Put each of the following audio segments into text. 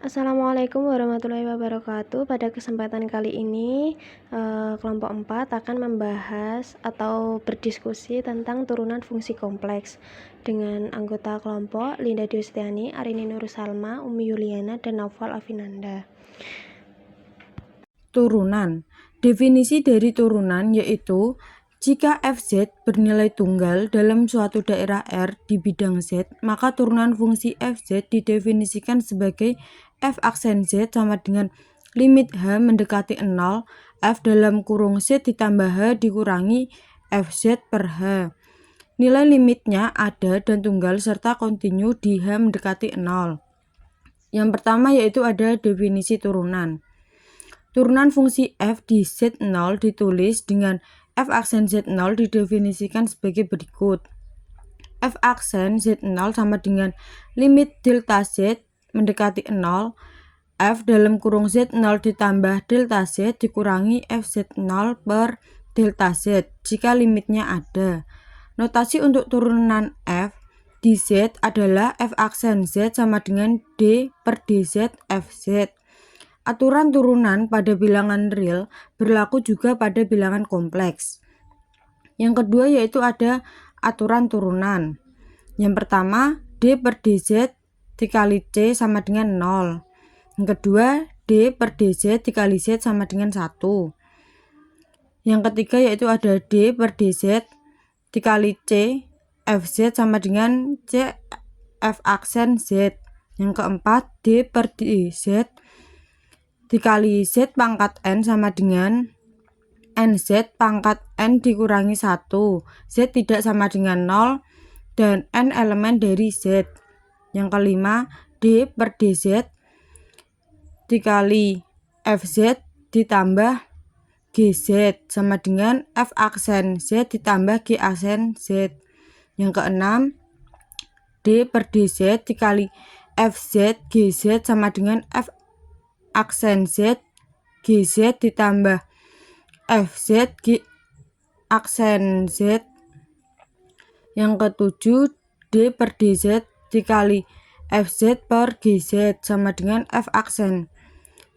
Assalamualaikum warahmatullahi wabarakatuh. Pada kesempatan kali ini, kelompok 4 akan membahas atau berdiskusi tentang turunan fungsi kompleks dengan anggota kelompok Linda Dewstiani, Arini Nursalma, Umi Yuliana, dan Naufal Afinanda. Turunan. Definisi dari turunan yaitu jika Fz bernilai tunggal dalam suatu daerah R di bidang Z, maka turunan fungsi Fz didefinisikan sebagai f aksen Z sama dengan limit H mendekati 0, F dalam kurung Z ditambah H dikurangi Fz per H. Nilai limitnya ada dan tunggal serta kontinu di H mendekati 0. Yang pertama yaitu ada definisi turunan. Turunan fungsi f di Z0 ditulis dengan f aksen Z0 didefinisikan sebagai berikut. F aksen Z0 sama dengan limit delta Z mendekati 0, F dalam kurung Z0 ditambah delta Z dikurangi FZ0 per delta Z jika limitnya ada. Notasi untuk turunan F di Z adalah F aksen Z sama dengan D per DZ FZ. Aturan turunan pada bilangan real berlaku juga pada bilangan kompleks. Yang kedua yaitu ada aturan turunan. Yang pertama, D per DZ dikali C sama dengan 0. Yang kedua, D per DZ dikali Z sama dengan 1. Yang ketiga yaitu ada D per DZ dikali C FZ sama dengan C F aksen Z. Yang keempat, D per DZ dikali Z pangkat N sama dengan NZ pangkat N dikurangi 1. Z tidak sama dengan 0 dan N elemen dari Z. Yang kelima, D per DZ dikali FZ ditambah GZ sama dengan F aksen Z ditambah G aksen Z. Yang keenam, D per DZ dikali FZ GZ sama dengan F aksen Z GZ ditambah FZ G aksen Z. Yang ketujuh, D per DZ dikali FZ per GZ sama dengan F aksen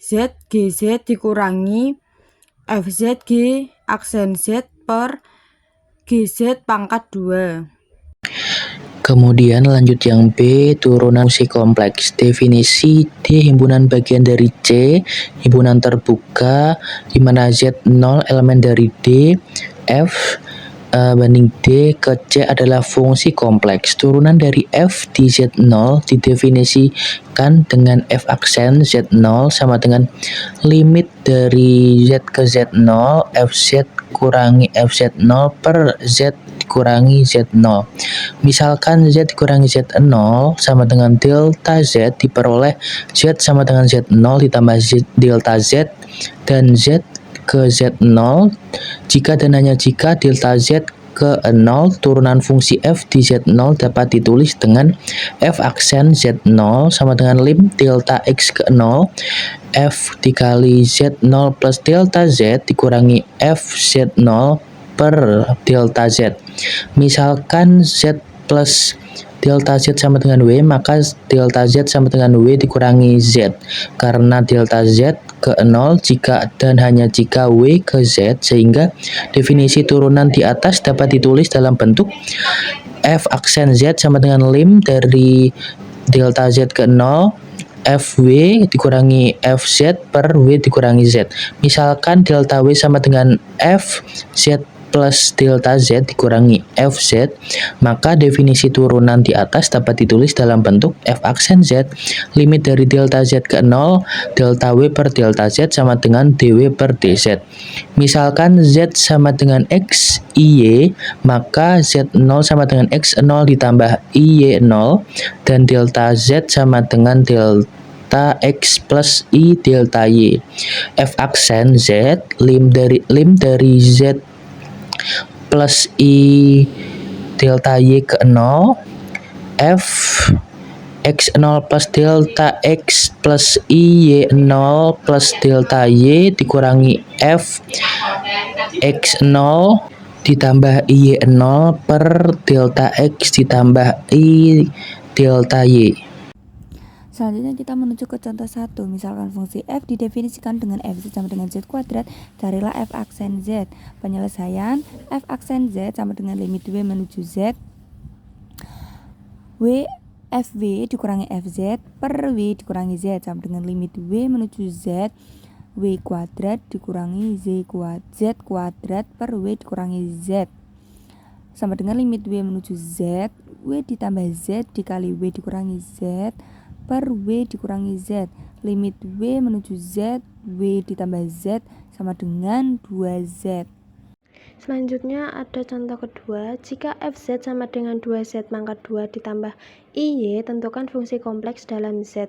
Z GZ dikurangi FZ G aksen Z per GZ pangkat 2. Kemudian lanjut yang B, turunan fungsi kompleks. Definisi D himpunan bagian dari C, himpunan terbuka, di mana Z0 elemen dari D, F banding D ke C adalah fungsi kompleks. Turunan dari F di Z0 didefinisikan dengan F aksen Z0 sama dengan limit dari Z ke Z0, Fz kurangi Fz0 per Z kurangi Z0. Misalkan Z kurangi Z0 sama dengan delta Z diperoleh Z sama dengan Z0 ditambah Z delta Z dan Z ke Z0 jika dan hanya jika delta Z ke 0, turunan fungsi F di Z0 dapat ditulis dengan F aksen Z0 sama dengan lim delta X ke 0, F dikali Z0 plus delta Z dikurangi F Z0 per delta Z. Misalkan Z plus delta Z sama dengan W, maka delta Z sama dengan W dikurangi Z. Karena delta Z ke 0 jika dan hanya jika W ke Z, sehingga definisi turunan di atas dapat ditulis dalam bentuk F aksen Z sama dengan lim dari delta Z ke 0, Fw dikurangi Fz per W dikurangi Z. Misalkan delta W sama dengan Fz plus delta Z dikurangi Fz, maka definisi turunan di atas dapat ditulis dalam bentuk F aksen Z, limit dari delta Z ke 0, delta W per delta Z sama dengan dW per dZ. Misalkan Z sama dengan X, IY, maka Z0 sama dengan X0 ditambah IY0, dan delta Z sama dengan delta X plus I delta Y. F aksen Z, lim dari Z plus I delta Y ke 0, F X0 plus delta X plus I Y0 plus delta Y dikurangi F X0 ditambah I Y0 per delta X ditambah I delta Y. Selanjutnya kita menuju ke contoh 1. Misalkan fungsi f didefinisikan dengan fz sama dengan z kuadrat, carilah f aksen z. Penyelesaian f aksen z sama dengan limit w menuju z, w fw dikurangi fz per w dikurangi z sama dengan limit w menuju z, w kuadrat dikurangi z kuadrat per w dikurangi z sama dengan limit w menuju z, w ditambah z dikali w dikurangi z per w dikurangi z. Limit w menuju z, w ditambah z sama dengan 2z. Selanjutnya ada contoh kedua, jika fz sama dengan 2z pangkat 2 ditambah iy, tentukan fungsi kompleks dalam z.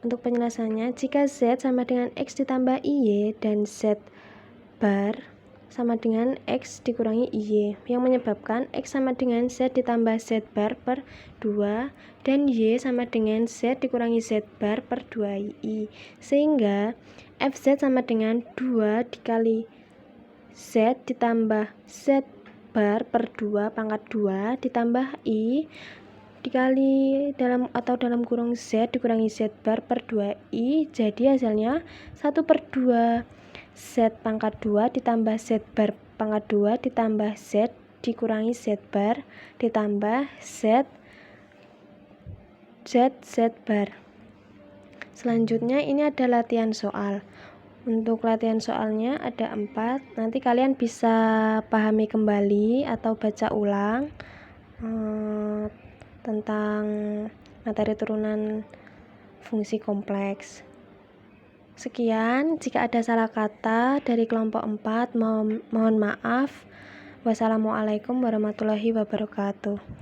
Untuk penjelasannya, jika z sama dengan x ditambah iy dan z bar sama dengan x dikurangi iy, yang menyebabkan x sama dengan z ditambah z bar per 2 dan y sama dengan z dikurangi z bar per 2i, sehingga fz sama dengan 2 dikali z ditambah z bar per 2 pangkat 2 ditambah i dikali dalam kurung z dikurangi z bar per 2i, jadi hasilnya 1/2 z pangkat 2 ditambah z bar pangkat 2 ditambah z dikurangi z bar ditambah z bar. Selanjutnya ini ada latihan soal. Untuk latihan soalnya ada 4, nanti kalian bisa pahami kembali atau baca ulang tentang materi turunan fungsi kompleks. Sekian, jika ada salah kata dari kelompok 4 mohon maaf. Wassalamualaikum warahmatullahi wabarakatuh.